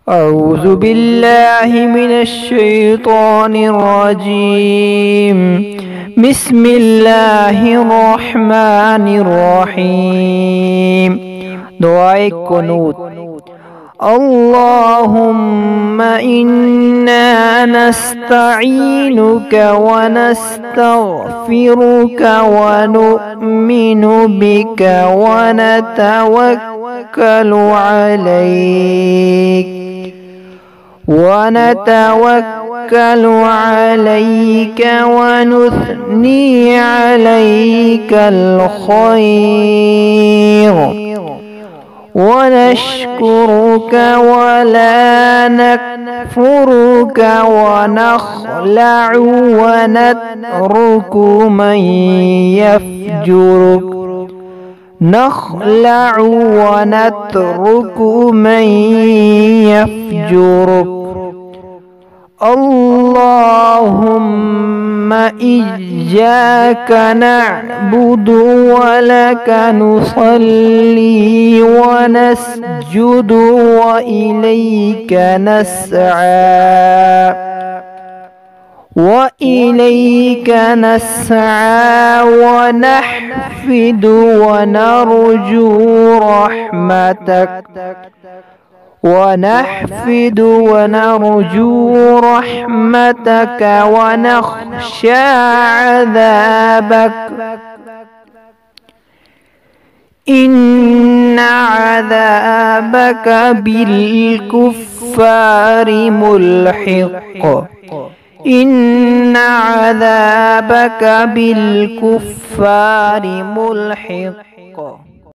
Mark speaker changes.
Speaker 1: أعوذ بالله من الشيطان الرجيم. بسم الله الرحمن الرحيم. دعاء قنوت. اللهم إنا نستعينك ونستغفرك ونؤمن بك ونتوكل عليك ونثني عليك الخير ونشكرك ولا نكفرك ونخلع ونترك من يفجرك اللهم إياك نعبد ولك نصلي ونسجد وإليك نسعى ونحفد ونرجو رحمتك ونخشى عذابك. إن عذابك بالكفار ملحق. إن عذابك بالكفار ملحق.